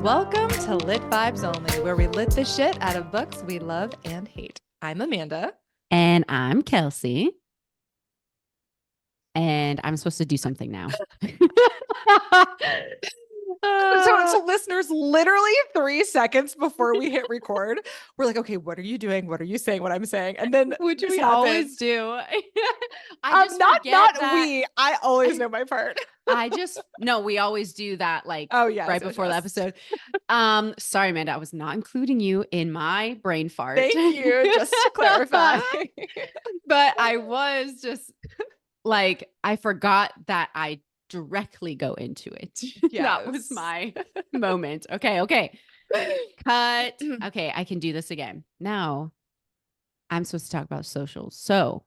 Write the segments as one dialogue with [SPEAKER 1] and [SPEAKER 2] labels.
[SPEAKER 1] Welcome to Lit Vibes Only, where we lit the shit out of books we love and hate. I'm Amanda.
[SPEAKER 2] And I'm Kelsey. And I'm supposed to do something now.
[SPEAKER 1] So listeners, literally 3 seconds before we hit record, we're like, okay, what are you doing? What are you saying? What I'm saying? And then
[SPEAKER 2] which we always do.
[SPEAKER 1] I just not we. I always know my part.
[SPEAKER 2] No, we always do that like
[SPEAKER 1] yes,
[SPEAKER 2] before the episode. Sorry, Amanda, I was not including you in my brain fart.
[SPEAKER 1] Thank you, just to clarify.
[SPEAKER 2] But I was just like, I forgot that I directly go into it. Yes. That was my moment. Okay. Cut. Okay, I can do this again. Now, I'm supposed to talk about socials. So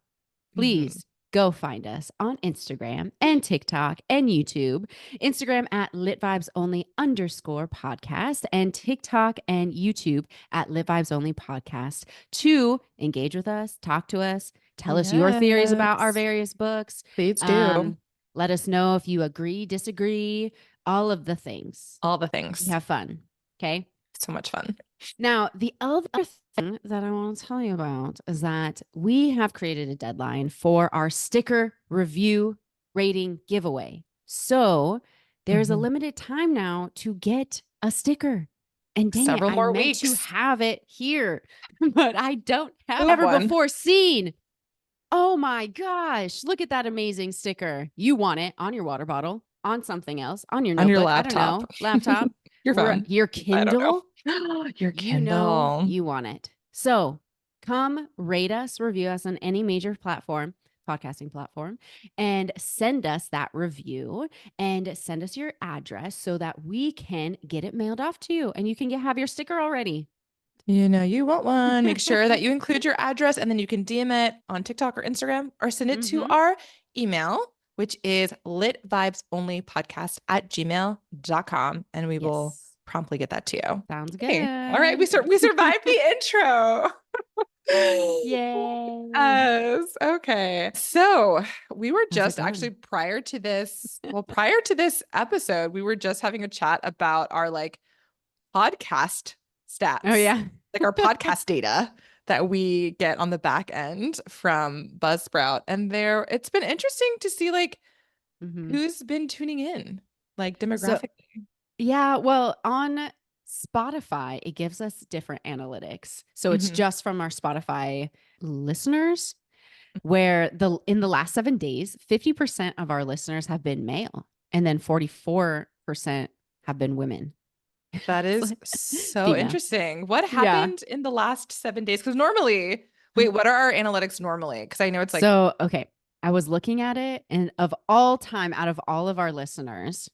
[SPEAKER 2] please go find us on Instagram and TikTok and YouTube. Instagram at litvibesonly_podcast and TikTok and YouTube at litvibesonlypodcast to engage with us, talk to us, tell us your theories about our various books.
[SPEAKER 1] Please do.
[SPEAKER 2] Let us know if you agree, disagree, all of the things.
[SPEAKER 1] All the things.
[SPEAKER 2] We have fun. Okay.
[SPEAKER 1] So much fun.
[SPEAKER 2] Now, the other thing that I want to tell you about is that we have created a deadline for our sticker review rating giveaway. So there's a limited time now to get a sticker. And dang
[SPEAKER 1] several more weeks
[SPEAKER 2] to have it here, but I don't have
[SPEAKER 1] never
[SPEAKER 2] one before seen. Oh my gosh, look at that amazing sticker. You want it on your water bottle, on something else, on your notebook,
[SPEAKER 1] on your laptop.
[SPEAKER 2] I don't know, laptop,
[SPEAKER 1] your phone,
[SPEAKER 2] your Kindle.
[SPEAKER 1] Your Kindle.
[SPEAKER 2] You want it. So come rate us, review us on any major platform, podcasting platform, and send us that review and send us your address so that we can get it mailed off to you and you can have your sticker already.
[SPEAKER 1] You know, you want one. Make sure that you include your address and then you can DM it on TikTok or Instagram or send it to our email, which is litvibesonlypodcast@gmail.com. And we will promptly get that to you.
[SPEAKER 2] Sounds good.
[SPEAKER 1] Okay. All right. We survived the intro.
[SPEAKER 2] Yay.
[SPEAKER 1] Yes. Okay. So we were just actually prior to this episode, we were just having a chat about our like podcast stats.
[SPEAKER 2] Oh yeah.
[SPEAKER 1] Like our podcast data that we get on the back end from Buzzsprout. And it's been interesting to see like who's been tuning in, like demographically.
[SPEAKER 2] Yeah, well, on Spotify, it gives us different analytics. So it's just from our Spotify listeners, where in the last 7 days, 50% of our listeners have been male, and then 44% have been women.
[SPEAKER 1] That is so interesting. What happened in the last 7 days? Because normally, what are our analytics normally? Because I know it's like
[SPEAKER 2] okay. I was looking at it, and of all time, out of all of our listeners,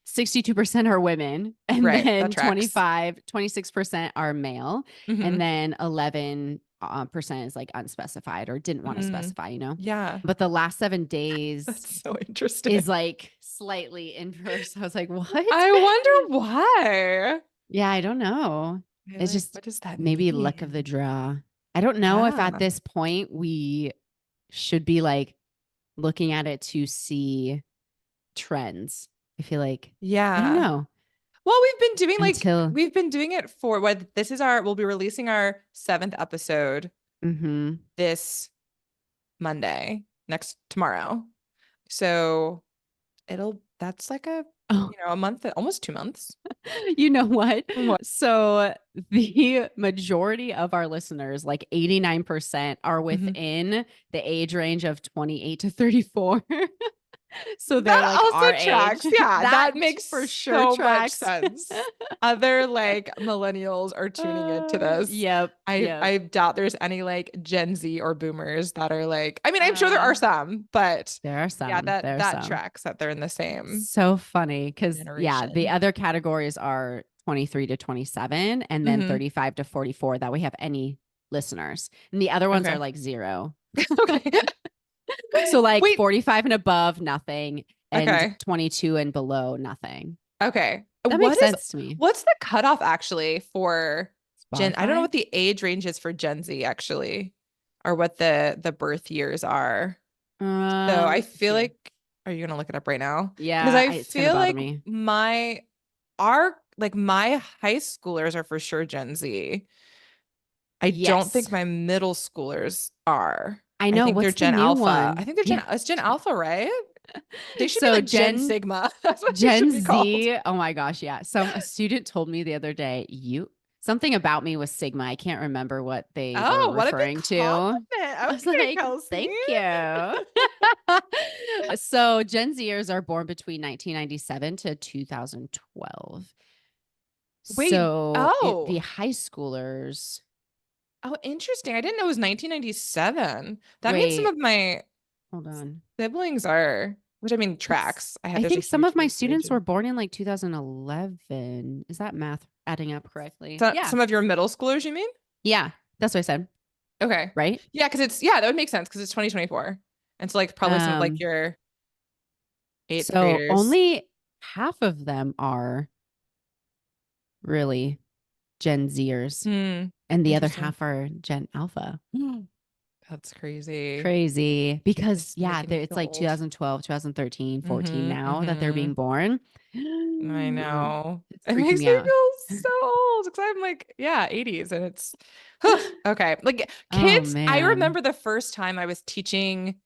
[SPEAKER 2] 62% are women, and then 26% are male, and then 11% is like unspecified or didn't want to specify, you know?
[SPEAKER 1] Yeah.
[SPEAKER 2] But the last 7 days
[SPEAKER 1] that's so interesting.
[SPEAKER 2] Is like slightly inverse. I was like, what?
[SPEAKER 1] I wonder why.
[SPEAKER 2] Yeah, I don't know. It's just
[SPEAKER 1] what does that
[SPEAKER 2] maybe
[SPEAKER 1] mean?
[SPEAKER 2] luck of the draw. I don't know if at this point we should be like looking at it to see trends. I feel like, I don't know.
[SPEAKER 1] Well, we've been doing it for we'll be releasing our 7th episode this Monday, tomorrow. So that's like a month, almost 2 months.
[SPEAKER 2] You know what? So the majority of our listeners, like 89%, are within the age range of 28 to 34. So they're
[SPEAKER 1] that
[SPEAKER 2] like
[SPEAKER 1] also
[SPEAKER 2] our
[SPEAKER 1] tracks.
[SPEAKER 2] age.
[SPEAKER 1] Yeah, that makes
[SPEAKER 2] for sure
[SPEAKER 1] so much sense. Other like millennials are tuning into this.
[SPEAKER 2] Yep.
[SPEAKER 1] I doubt there's any like Gen Z or boomers that are like, I mean, I'm sure there are some, but
[SPEAKER 2] there are some.
[SPEAKER 1] Yeah, that tracks that they're in the same.
[SPEAKER 2] So funny because the other categories are 23 to 27 and then 35 to 44 that we have any listeners. And the other ones are like 0.
[SPEAKER 1] Okay.
[SPEAKER 2] So like 45 and above, nothing. And 22 and below, nothing.
[SPEAKER 1] Okay.
[SPEAKER 2] That makes sense to me.
[SPEAKER 1] What's the cutoff actually for Gen? I don't know what the age range is for Gen Z actually, or what the birth years are. So I feel like, are you going to look it up right now?
[SPEAKER 2] Yeah.
[SPEAKER 1] Because I feel like my high schoolers are for sure Gen Z. I don't think my middle schoolers are.
[SPEAKER 2] I know.
[SPEAKER 1] think
[SPEAKER 2] What's
[SPEAKER 1] they're
[SPEAKER 2] the
[SPEAKER 1] Gen
[SPEAKER 2] new
[SPEAKER 1] Alpha.
[SPEAKER 2] one?
[SPEAKER 1] I think they're it's Gen Alpha, right? They should be
[SPEAKER 2] So
[SPEAKER 1] like Gen Sigma. That's what they
[SPEAKER 2] Gen
[SPEAKER 1] should be called.
[SPEAKER 2] Z. Oh my gosh. Yeah. A student told me the other day, something about me was Sigma. I can't remember what they were
[SPEAKER 1] What a good
[SPEAKER 2] referring to.
[SPEAKER 1] compliment.
[SPEAKER 2] I was
[SPEAKER 1] Okay,
[SPEAKER 2] like,
[SPEAKER 1] Kelsey.
[SPEAKER 2] thank you. So Gen Zers are born between 1997 to 2012.
[SPEAKER 1] Wait,
[SPEAKER 2] So the high schoolers.
[SPEAKER 1] Oh, interesting. I didn't know it was 1997. That means some
[SPEAKER 2] Wait,
[SPEAKER 1] of my
[SPEAKER 2] hold on.
[SPEAKER 1] siblings are, which I mean tracks.
[SPEAKER 2] I think some of my students were born in like 2011. Is that math adding up correctly? Yeah.
[SPEAKER 1] Some of your middle schoolers, you mean?
[SPEAKER 2] Yeah, that's what I said.
[SPEAKER 1] Okay.
[SPEAKER 2] Right?
[SPEAKER 1] Yeah, because that would make sense because it's 2024. And so like probably some of like your eighth graders.
[SPEAKER 2] Only half of them are really Gen Zers. And the other half are Gen Alpha.
[SPEAKER 1] That's crazy.
[SPEAKER 2] Crazy. Because it's like 2012, 2013, 14 now that they're being born.
[SPEAKER 1] I know.
[SPEAKER 2] It
[SPEAKER 1] makes me feel so old because I'm like, 80s and it's okay. Like kids, I remember the first time I was teaching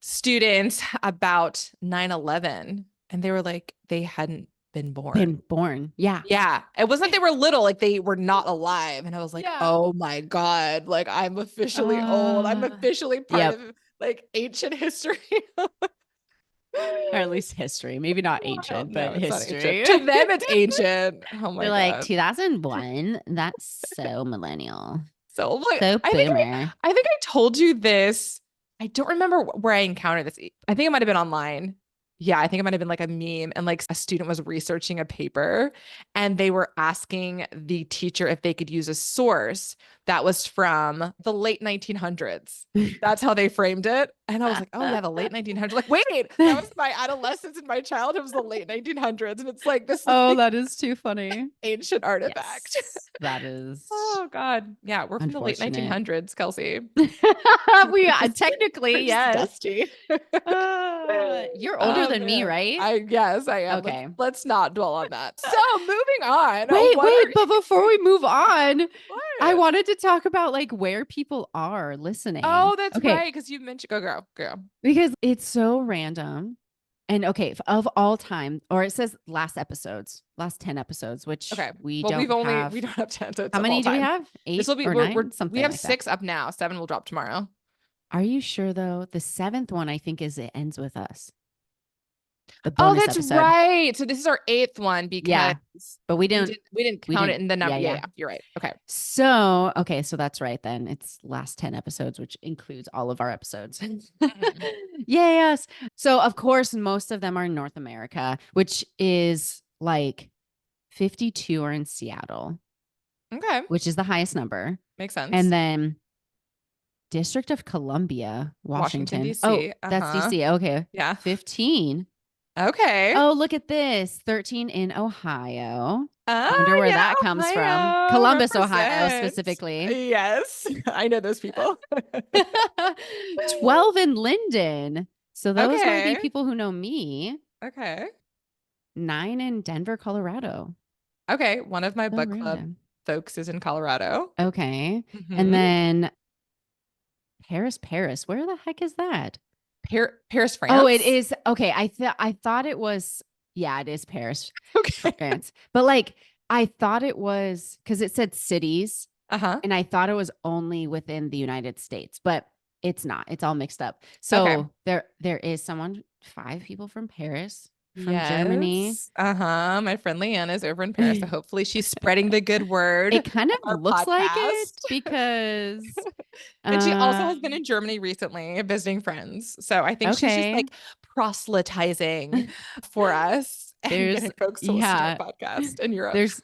[SPEAKER 1] students about 9/11 and they were like, they hadn't been born.
[SPEAKER 2] Yeah.
[SPEAKER 1] Yeah. It wasn't like they were little, like they were not alive. And I was like, oh my God, like I'm officially old. I'm officially part of like ancient history.
[SPEAKER 2] Or at least history. Maybe not ancient, but history.
[SPEAKER 1] To them, it's ancient. Oh my
[SPEAKER 2] They're
[SPEAKER 1] God.
[SPEAKER 2] like 2001. That's so millennial.
[SPEAKER 1] So like,
[SPEAKER 2] so boomer.
[SPEAKER 1] I think I told you this. I don't remember where I encountered this. I think it might have been online. Yeah, I think it might have been like a meme and like a student was researching a paper and they were asking the teacher if they could use a source that was from the late 1900s. That's how they framed it. And I was like, oh yeah, the late 1900s. Like, wait, that was my adolescence and my childhood was the late 1900s. And it's like this.
[SPEAKER 2] Oh, that is too funny.
[SPEAKER 1] Ancient artifact.
[SPEAKER 2] Yes, that is.
[SPEAKER 1] Oh God. Yeah, we're from the late 1900s, Kelsey.
[SPEAKER 2] We technically, yes.
[SPEAKER 1] Dusty.
[SPEAKER 2] You're older than me, right?
[SPEAKER 1] Yes, I am.
[SPEAKER 2] Okay.
[SPEAKER 1] Let's not dwell on that. So moving on.
[SPEAKER 2] Wait, but before we move on, I wanted to talk about like where people are listening.
[SPEAKER 1] Oh, that's right. Because you mentioned go.
[SPEAKER 2] Because it's so random. And of all time, or it says last 10 episodes, which we don't have.
[SPEAKER 1] We don't have 10.
[SPEAKER 2] How many do we have? 8 or 9? Something
[SPEAKER 1] we have
[SPEAKER 2] like
[SPEAKER 1] 6 up now. 7 will drop tomorrow.
[SPEAKER 2] Are you sure though? The 7th one, I think, it ends with us. The bonus episode.
[SPEAKER 1] Right. So this is our 8th one because
[SPEAKER 2] but we didn't
[SPEAKER 1] count it in the number. Yeah, you're right. Okay.
[SPEAKER 2] So that's right then. It's last 10 episodes, which includes all of our episodes. Yes. So of course, most of them are in North America, which is like 52 are in Seattle.
[SPEAKER 1] Okay.
[SPEAKER 2] Which is the highest number.
[SPEAKER 1] Makes sense.
[SPEAKER 2] And then District of Columbia, Washington.
[SPEAKER 1] DC.
[SPEAKER 2] Oh, that's DC. Okay.
[SPEAKER 1] Yeah.
[SPEAKER 2] 15.
[SPEAKER 1] Okay.
[SPEAKER 2] Oh, look at this. 13 in Ohio.
[SPEAKER 1] I
[SPEAKER 2] wonder where that comes from. Columbus, Ohio, specifically.
[SPEAKER 1] Yes. I know those people.
[SPEAKER 2] 12 in Linden. So those might be people who know me.
[SPEAKER 1] Okay.
[SPEAKER 2] 9 in Denver, Colorado.
[SPEAKER 1] Okay. One of my book club folks is in Colorado.
[SPEAKER 2] Okay. And then Paris. Where the heck is that?
[SPEAKER 1] Paris, France.
[SPEAKER 2] Oh, it is. Okay. I thought it was. Yeah, it is Paris.
[SPEAKER 1] Okay.
[SPEAKER 2] France. But like, I thought it was because it said cities. And I thought it was only within the United States, but it's not. It's all mixed up. So there is 5 people from Paris. From Germany.
[SPEAKER 1] My friend Leanne is over in Paris. So hopefully she's spreading the good word.
[SPEAKER 2] It kind of looks like it because
[SPEAKER 1] and she also has been in Germany recently visiting friends. So I think she's just like proselytizing for us and getting folks to listen to our podcast in Europe.
[SPEAKER 2] There's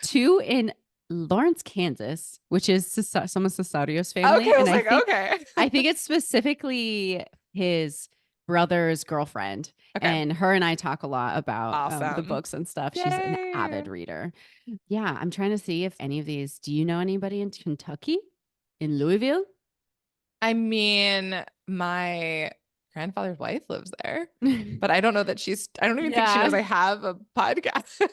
[SPEAKER 2] 2 in Lawrence, Kansas, which is some of Cesario's family.
[SPEAKER 1] Okay,
[SPEAKER 2] I think it's specifically his brother's girlfriend. And her and I talk a lot about the books and stuff. Yay. She's an avid reader. Yeah, I'm trying to see if any of these. Do you know anybody in Kentucky? In Louisville?
[SPEAKER 1] I mean, my grandfather's wife lives there, but I don't know that I don't even think she knows I have a podcast.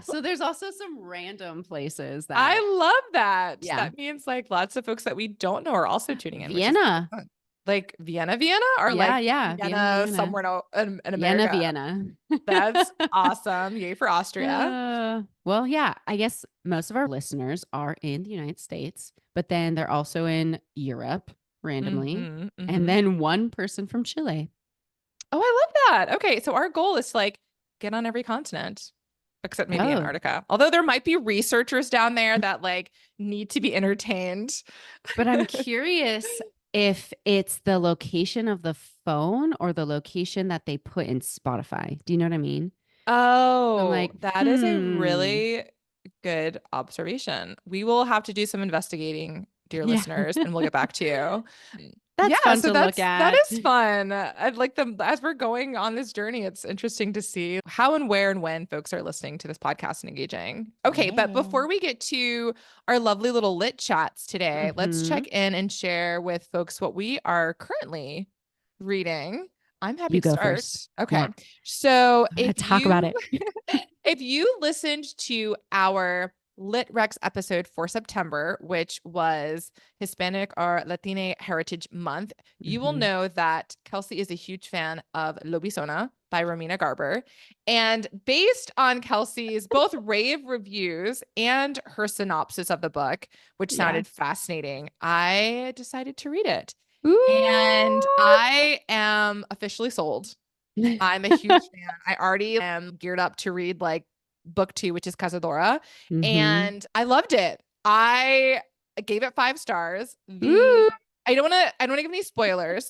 [SPEAKER 2] So there's also some random places that
[SPEAKER 1] I love that.
[SPEAKER 2] Yeah.
[SPEAKER 1] That means like lots of folks that we don't know are also tuning in.
[SPEAKER 2] Vienna.
[SPEAKER 1] Which is like Vienna, or
[SPEAKER 2] Vienna,
[SPEAKER 1] somewhere in America.
[SPEAKER 2] Vienna.
[SPEAKER 1] That's awesome. Yay for Austria.
[SPEAKER 2] Well, yeah, I guess most of our listeners are in the United States, but then they're also in Europe randomly. And then one person from Chile.
[SPEAKER 1] Oh, I love that. Okay. So our goal is to like get on every continent except maybe Antarctica. Although there might be researchers down there that like need to be entertained.
[SPEAKER 2] But I'm curious if it's the location of the phone or the location that they put in Spotify. Do you know what I mean?
[SPEAKER 1] Oh, like, that is a really good observation. We will have to do some investigating, dear listeners, and we'll get back to you.
[SPEAKER 2] That's fun to look at.
[SPEAKER 1] That is fun. I'd like them as we're going on this journey. It's interesting to see how and where and when folks are listening to this podcast and engaging. Okay, but before we get to our lovely little lit chats today, let's check in and share with folks what we are currently reading. I'm happy to start. First. Okay. Yeah. So
[SPEAKER 2] talk about it.
[SPEAKER 1] If you listened to our Lit Rex episode for September, which was Hispanic or Latina Heritage Month, you will know that Kelsey is a huge fan of Lobizona by Romina Garber. And based on Kelsey's both rave reviews and her synopsis of the book, which sounded fascinating, I decided to read it. Ooh. And I am officially sold. I'm a huge fan. I already am geared up to read like book 2, which is Cazadora. And I loved it. I gave it 5 stars. I don't want to give any spoilers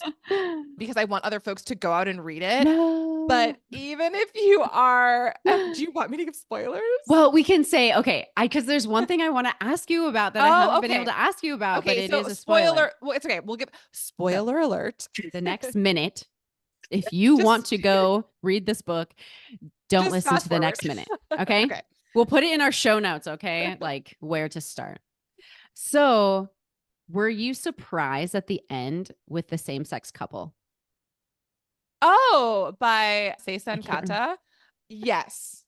[SPEAKER 1] because I want other folks to go out and read it. No. But even if you are, do you want me to give spoilers?
[SPEAKER 2] Well, we can say, okay, because there's one thing I want to ask you about that I haven't been able to ask you about, but it is a spoiler.
[SPEAKER 1] Well, it's okay. We'll give spoiler alert.
[SPEAKER 2] The next minute, if you want to go read this book, don't listen to the next minute. Okay? Okay. We'll put it in our show notes. Okay. Like where to start. So were you surprised at the end with the same-sex couple?
[SPEAKER 1] Oh, by Seisan Kata? Yes.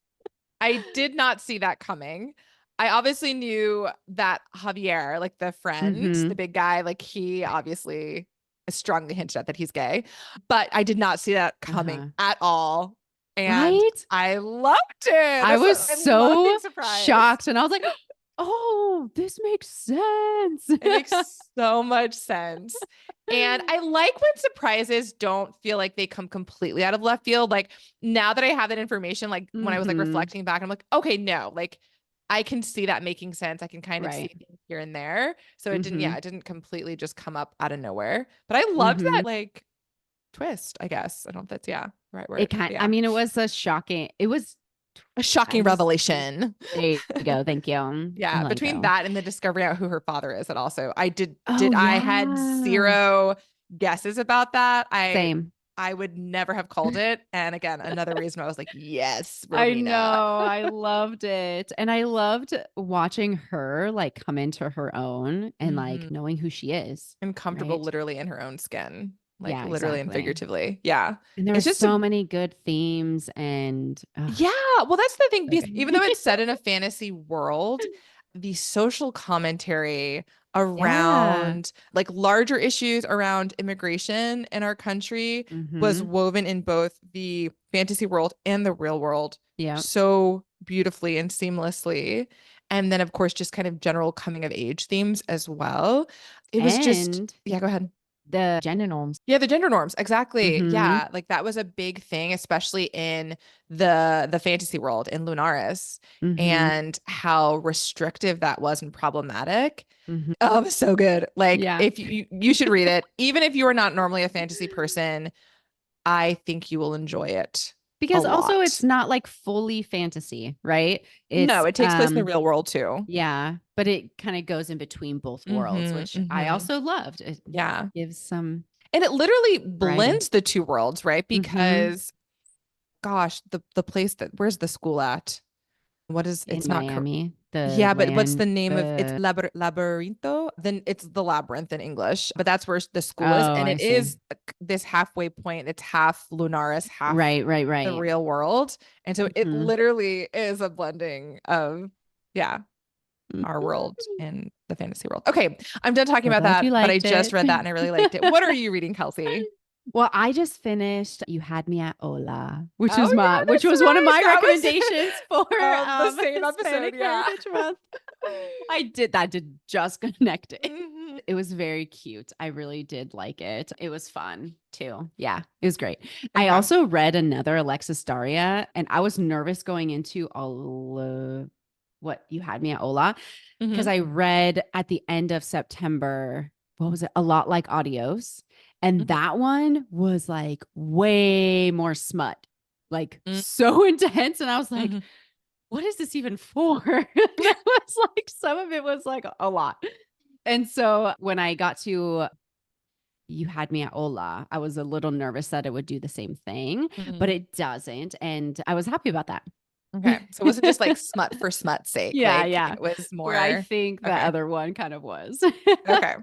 [SPEAKER 1] I did not see that coming. I obviously knew that Javier, like the friend, the big guy, like he obviously strongly hinted at that he's gay, but I did not see that coming at all. And I loved it.
[SPEAKER 2] I was so shocked, and I was like, oh, this makes sense.
[SPEAKER 1] It makes so much sense. And I like when surprises don't feel like they come completely out of left field. Like now that I have that information, like when I was like reflecting back, I'm like, okay, no, like I can see that making sense. I can kind of see things here and there. So it didn't completely just come up out of nowhere. But I loved that like twist, I guess. I don't know if that's the right word.
[SPEAKER 2] I mean, it was a shocking
[SPEAKER 1] revelation.
[SPEAKER 2] There you go. Thank you.
[SPEAKER 1] Yeah. Between that and the discovery out who her father is, it also, I had 0 guesses about that.
[SPEAKER 2] Same.
[SPEAKER 1] I would never have called it. And again, another reason I was like, yes, Romina.
[SPEAKER 2] I know. I loved it. And I loved watching her like come into her own and like knowing who she is.
[SPEAKER 1] And comfortable literally in her own skin. Like literally and figuratively. Yeah.
[SPEAKER 2] And there's just so many good themes and
[SPEAKER 1] well, that's the thing, because even though it's set in a fantasy world, the social commentary around like larger issues around immigration in our country was woven in both the fantasy world and the real world so beautifully and seamlessly. And then of course just kind of general coming of age themes as well. It was go ahead.
[SPEAKER 2] The gender norms.
[SPEAKER 1] Yeah, the gender norms. Exactly. Yeah. Like that was a big thing, especially in the fantasy world in Lunaris, and how restrictive that was and problematic. Oh, it was so good. Like if you should read it, even if you are not normally a fantasy person, I think you will enjoy it.
[SPEAKER 2] Because also it's not like fully fantasy, right?
[SPEAKER 1] No, it takes place in the real world too.
[SPEAKER 2] Yeah. But it kind of goes in between both worlds, which I also loved. It gives some.
[SPEAKER 1] And it literally blends the two worlds, right? Because gosh, the place where's the school at? What is
[SPEAKER 2] it's not Miami. The
[SPEAKER 1] Yeah, but what's
[SPEAKER 2] land.
[SPEAKER 1] the name of it's Labyrinto? Then it's the labyrinth in English, but that's where the school is.
[SPEAKER 2] Oh,
[SPEAKER 1] And
[SPEAKER 2] I
[SPEAKER 1] it
[SPEAKER 2] see.
[SPEAKER 1] is this halfway point. It's half Lunaris, half
[SPEAKER 2] Right, right,
[SPEAKER 1] the
[SPEAKER 2] right.
[SPEAKER 1] real world. And so it
[SPEAKER 2] Mhm.
[SPEAKER 1] literally is a blending of, yeah, our world
[SPEAKER 2] Mhm.
[SPEAKER 1] and the fantasy world. Okay, I'm done talking
[SPEAKER 2] So
[SPEAKER 1] about
[SPEAKER 2] glad you
[SPEAKER 1] that, but I
[SPEAKER 2] liked
[SPEAKER 1] just
[SPEAKER 2] it.
[SPEAKER 1] read that and I really liked it. What are you reading, Kelsey?
[SPEAKER 2] Well, I just finished You Had Me at Hola, which
[SPEAKER 1] Oh
[SPEAKER 2] was
[SPEAKER 1] yeah,
[SPEAKER 2] which
[SPEAKER 1] that's
[SPEAKER 2] was one of
[SPEAKER 1] right.
[SPEAKER 2] my
[SPEAKER 1] That was
[SPEAKER 2] recommendations for
[SPEAKER 1] the same episode.
[SPEAKER 2] Hispanic
[SPEAKER 1] Yeah.
[SPEAKER 2] Heritage Month. I did just connect it.
[SPEAKER 1] Mhm.
[SPEAKER 2] It was very cute. I really did like it. It was fun too. Yeah, it was great. I
[SPEAKER 1] Okay.
[SPEAKER 2] also read another Alexis Daria, and I was nervous going into what You Had Me at Hola, because
[SPEAKER 1] Mhm.
[SPEAKER 2] I read at the end of September, what was it? A Lot Like Adios. And
[SPEAKER 1] Mhm.
[SPEAKER 2] that one was like way more smut, like
[SPEAKER 1] Mhm.
[SPEAKER 2] so intense. And I was like,
[SPEAKER 1] Mhm.
[SPEAKER 2] what is this even for? That was like, some of it was like a lot. And so when I got to You Had Me at Hola, I was a little nervous that it would do the same thing, but
[SPEAKER 1] Mhm.
[SPEAKER 2] it doesn't. And I was happy about that.
[SPEAKER 1] Okay. So it wasn't just like smut for smut's sake.
[SPEAKER 2] Yeah,
[SPEAKER 1] Like
[SPEAKER 2] yeah.
[SPEAKER 1] it was
[SPEAKER 2] Where I
[SPEAKER 1] more
[SPEAKER 2] think the
[SPEAKER 1] okay.
[SPEAKER 2] other one kind of was.
[SPEAKER 1] Okay.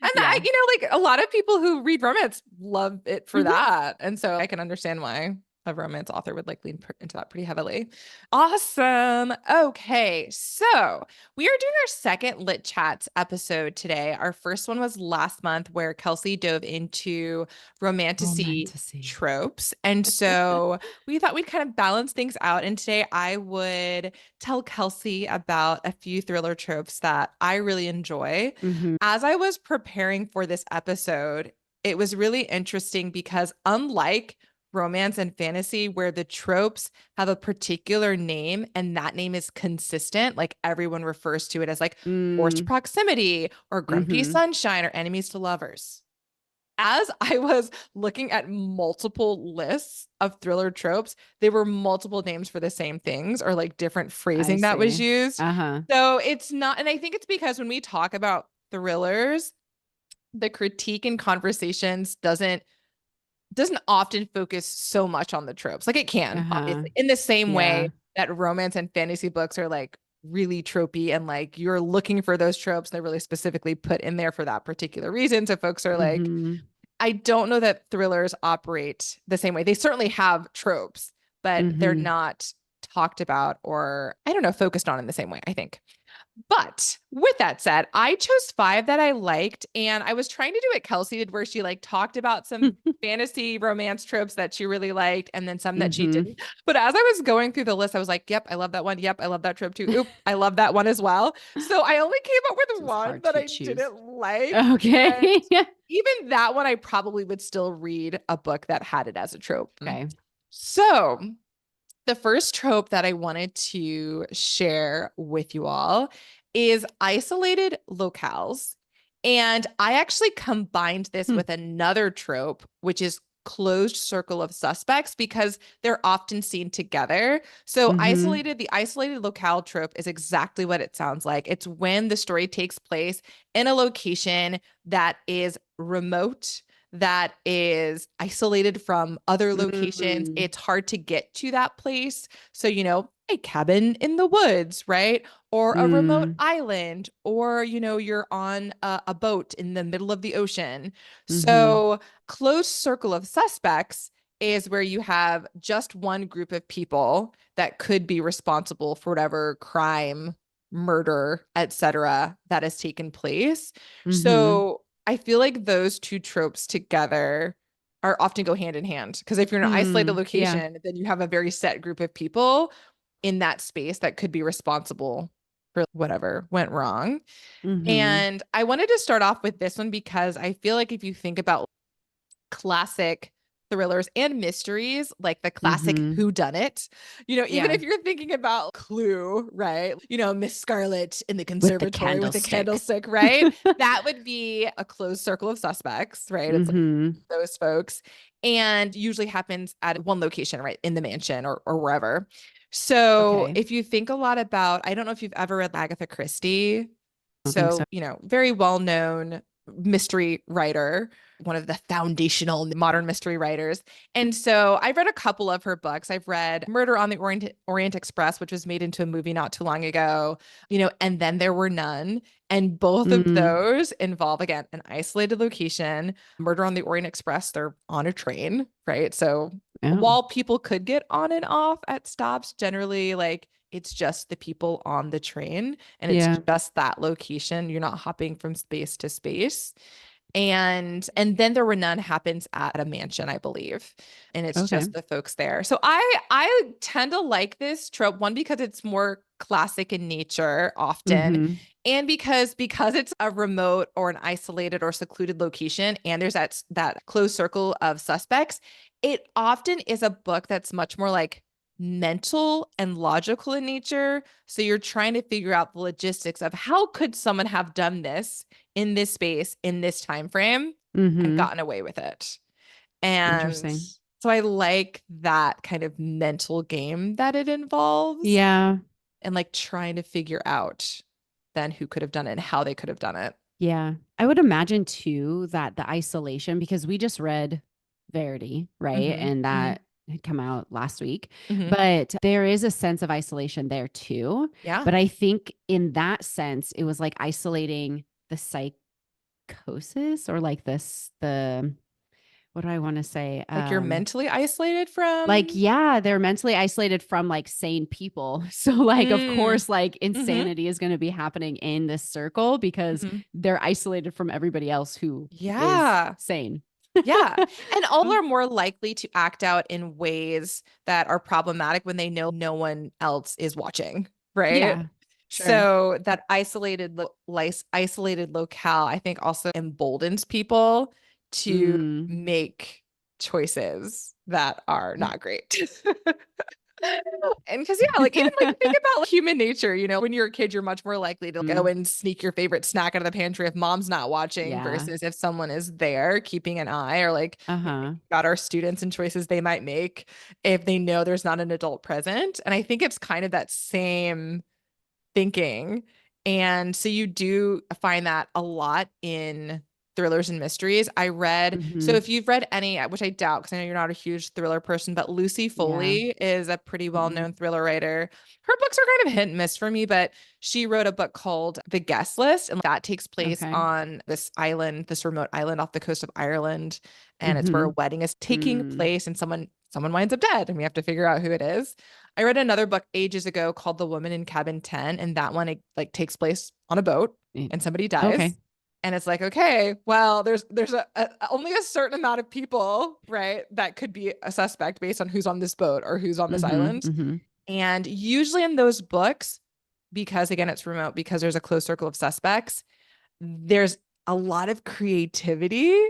[SPEAKER 1] And that,
[SPEAKER 2] Yeah.
[SPEAKER 1] like a lot of people who read romance love it for
[SPEAKER 2] Mhm.
[SPEAKER 1] that. And so I can understand why a romance author would like lean into that pretty heavily. Awesome. Okay. So we are doing our second Lit Chats episode today. Our first one was last month where Kelsey dove into romantasy
[SPEAKER 2] Romantasy.
[SPEAKER 1] tropes. And so we thought we'd kind of balance things out. And today I would tell Kelsey about a few thriller tropes that I really enjoy.
[SPEAKER 2] Mhm.
[SPEAKER 1] As I was preparing for this episode, it was really interesting because unlike romance and fantasy, where the tropes have a particular name and that name is consistent, like everyone refers to it as like forced
[SPEAKER 2] Mm.
[SPEAKER 1] proximity or grumpy
[SPEAKER 2] Mhm.
[SPEAKER 1] sunshine or enemies to lovers. As I was looking at multiple lists of thriller tropes, there were multiple names for the same things or like different
[SPEAKER 2] I
[SPEAKER 1] phrasing that was
[SPEAKER 2] see.
[SPEAKER 1] used.
[SPEAKER 2] Uh-huh.
[SPEAKER 1] So it's not, and I think it's because when we talk about thrillers, the critique in conversations doesn't often focus so much on the tropes. Like it can,
[SPEAKER 2] Uh-huh.
[SPEAKER 1] obviously, in the same way
[SPEAKER 2] Yeah.
[SPEAKER 1] that romance and fantasy books are like really tropey and like you're looking for those tropes. They're really specifically put in there for that particular reason. So folks are like,
[SPEAKER 2] Mhm.
[SPEAKER 1] I don't know that thrillers operate the same way. They certainly have tropes, but they're
[SPEAKER 2] Mhm.
[SPEAKER 1] not talked about or I don't know, focused on in the same way, I think. But with that said, I chose five that I liked, and I was trying to do what Kelsey did, where she like talked about some fantasy romance tropes that she really liked, and then some that she
[SPEAKER 2] Mhm.
[SPEAKER 1] didn't. But as I was going through the list, I was like, "Yep, I love that one. Yep, I love that trope too. Oop, I love that one as well." So I only came up with
[SPEAKER 2] It was
[SPEAKER 1] one
[SPEAKER 2] hard
[SPEAKER 1] that
[SPEAKER 2] to
[SPEAKER 1] I
[SPEAKER 2] choose.
[SPEAKER 1] didn't like, and
[SPEAKER 2] Okay.
[SPEAKER 1] even that one, I probably would still read a book that had it as a trope.
[SPEAKER 2] Okay.
[SPEAKER 1] So the first trope that I wanted to share with you all is isolated locales. And I actually combined this
[SPEAKER 2] Hmm.
[SPEAKER 1] with another trope, which is closed circle of suspects because they're often seen together. So
[SPEAKER 2] Mhm.
[SPEAKER 1] the isolated locale trope is exactly what it sounds like. It's when the story takes place in a location that is remote, that is isolated from other locations.
[SPEAKER 2] Mm.
[SPEAKER 1] It's hard to get to that place. So, a cabin in the woods, right? Or a remote
[SPEAKER 2] Mm.
[SPEAKER 1] island, or, you're on a boat in the middle of the ocean.
[SPEAKER 2] Mhm.
[SPEAKER 1] So, close circle of suspects is where you have just one group of people that could be responsible for whatever crime, murder, etc. that has taken place.
[SPEAKER 2] Mhm.
[SPEAKER 1] So I feel like those two tropes together are often go hand in hand because if you're in an isolated
[SPEAKER 2] Mm. Yeah.
[SPEAKER 1] location, then you have a very set group of people in that space that could be responsible for whatever went wrong.
[SPEAKER 2] Mhm.
[SPEAKER 1] And I wanted to start off with this one because I feel like if you think about classic thrillers and mysteries, like the classic
[SPEAKER 2] Mhm.
[SPEAKER 1] who done it. Even
[SPEAKER 2] Yeah.
[SPEAKER 1] if you're thinking about Clue, right? Miss Scarlet in the
[SPEAKER 2] With the
[SPEAKER 1] conservatory with the
[SPEAKER 2] candlestick.
[SPEAKER 1] candlestick, right? That would be a closed circle of suspects, right? It's like
[SPEAKER 2] Mhm.
[SPEAKER 1] those folks and usually happens at one location, right? In the mansion or wherever. So
[SPEAKER 2] Okay.
[SPEAKER 1] if you think a lot about, I don't know if you've ever read Agatha Christie.
[SPEAKER 2] I don't think so.
[SPEAKER 1] So, very well known mystery writer, one of the foundational modern mystery writers. And so I've read a couple of her books. I've read Murder on the Orient Express, which was made into a movie not too long ago, and Then There Were None. And both of those involve, again, an isolated location. Murder on the Orient Express, they're on a train, right? So while people could get on and off at stops, generally, like, it's just the people on the train and it's just that location. You're not hopping from space to space. And Then There Were None happens at a mansion, I believe. And it's just the folks there. So I tend to like this trope, one, because it's more classic in nature often. And because it's a remote or an isolated or secluded location, and there's that closed circle of suspects, it often is a book that's much more like mental and logical in nature. So you're trying to figure out the logistics of how could someone have done this in this space, in this time frame, and gotten away with it. And so I like that kind of mental game that it involves.
[SPEAKER 2] Yeah.
[SPEAKER 1] And like trying to figure out then who could have done it and how they could have done it.
[SPEAKER 2] Yeah. I would imagine too that the isolation, because we just read Verity, right? And that had come out last week, but there is a sense of isolation there too.
[SPEAKER 1] Yeah.
[SPEAKER 2] But I think in that sense, it was like isolating the psychosis, or like what do I want to say?
[SPEAKER 1] Like you're mentally isolated from?
[SPEAKER 2] Like, yeah, they're mentally isolated from like sane people. So like, of course, like insanity is going to be happening in this circle because they're isolated from everybody else who is sane.
[SPEAKER 1] Yeah. And all are more likely to act out in ways that are problematic when they know no one else is watching. Right.
[SPEAKER 2] Yeah. Sure.
[SPEAKER 1] So that isolated locale, I think, also emboldens people to make choices that are not great. And because, like, even like think about human nature, when you're a kid, you're much more likely to go and sneak your favorite snack out of the pantry if mom's not watching versus if someone is there keeping an eye, or like got our students and choices they might make if they know there's not an adult present. And I think it's kind of that same thinking. And so you do find that a lot in thrillers and mysteries. I read, so if you've read any, which I doubt because I know you're not a huge thriller person, but Lucy Foley is a pretty well-known thriller writer. Her books are kind of hit and miss for me, but she wrote a book called The Guest List, and that takes place on this island, this remote island off the coast of Ireland, and it's where a wedding is taking place, and someone winds up dead, and we have to figure out who it is. I read another book ages ago called The Woman in Cabin 10, and that one, it like takes place on a boat and somebody dies. And it's like, okay, well, there's only a certain amount of people, right, that could be a suspect based on who's on this boat or who's on this island. And usually in those books, because again, it's remote, because there's a close circle of suspects, there's a lot of creativity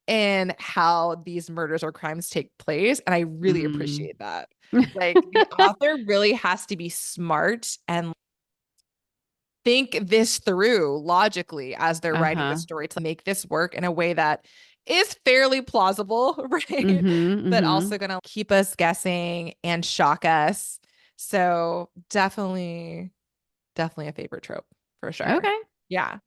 [SPEAKER 1] in how these murders or crimes take place. And I really appreciate that. Like the author really has to be smart and think this through logically as they're writing the story to make this work in a way that is fairly plausible, right? But also going to keep us guessing and shock us. So definitely a favorite trope for sure.
[SPEAKER 2] Okay.
[SPEAKER 1] Yeah.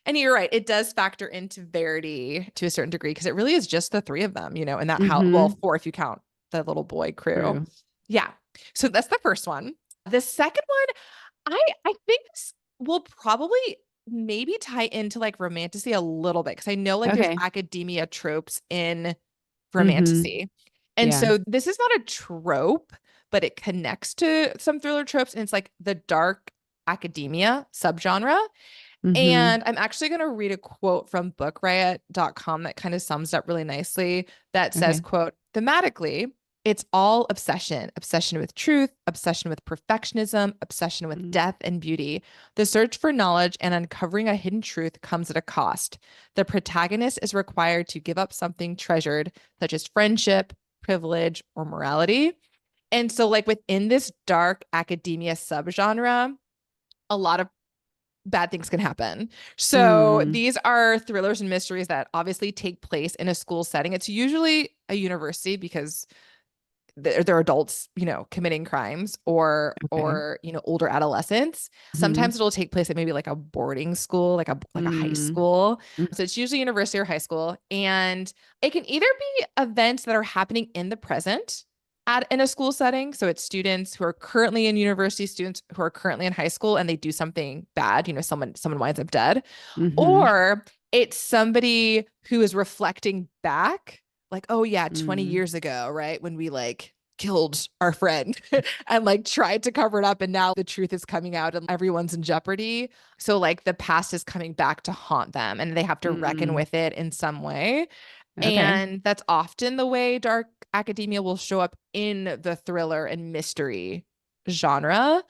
[SPEAKER 1] And you're right. It does factor into Verity to a certain degree because it really is just the three of them, in that house. Well, four if you count the little boy crew. Yeah. So that's the first one. The second one, I think this will probably maybe tie into like romantasy a little bit because I know like there's academia tropes in romantasy. And so this is not a trope, but it connects to some thriller tropes, and it's like the dark academia subgenre. And I'm actually going to read a quote from bookriot.com that kind of sums up really nicely that says, quote, thematically, it's all obsession with truth, obsession with perfectionism, obsession with death and beauty. The search for knowledge and uncovering a hidden truth comes at a cost. The protagonist is required to give up something treasured, such as friendship, privilege, or morality. And so like within this dark academia subgenre, a lot of bad things can happen. So these are thrillers and mysteries that obviously take place in a school setting. It's usually a university because they're adults, committing crimes
[SPEAKER 2] Okay.
[SPEAKER 1] or older adolescents.
[SPEAKER 2] Mm-hmm.
[SPEAKER 1] Sometimes it'll take place at maybe like a boarding school, like a high
[SPEAKER 2] Mm-hmm.
[SPEAKER 1] school. So it's usually university or high school, and it can either be events that are happening in the present in a school setting. So it's students who are currently in university, students who are currently in high school, and they do something bad. Someone winds up dead,
[SPEAKER 2] Mm-hmm.
[SPEAKER 1] or it's somebody who is reflecting back, like, oh yeah, 20
[SPEAKER 2] Mm.
[SPEAKER 1] years ago, right? When we like killed our friend and like tried to cover it up. And now the truth is coming out and everyone's in jeopardy. So like the past is coming back to haunt them and they have to reckon
[SPEAKER 2] Mm.
[SPEAKER 1] with it in some way.
[SPEAKER 2] Okay.
[SPEAKER 1] And that's often the way dark academia will show up in the thriller and mystery genre.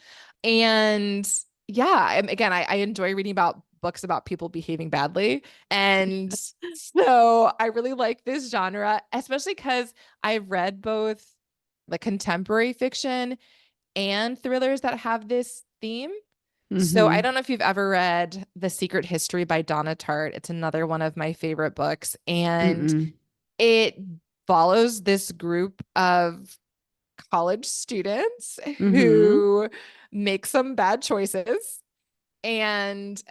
[SPEAKER 1] And yeah, again, I enjoy reading about books about people behaving badly. And so I really like this genre, especially because I've read both the contemporary fiction and thrillers that have this theme. So I
[SPEAKER 2] Mm-hmm.
[SPEAKER 1] don't know if you've ever read The Secret History by Donna Tartt. It's another one of my favorite books. And
[SPEAKER 2] Mm-mm.
[SPEAKER 1] it follows this group of college students
[SPEAKER 2] Mm-hmm.
[SPEAKER 1] who make some bad choices and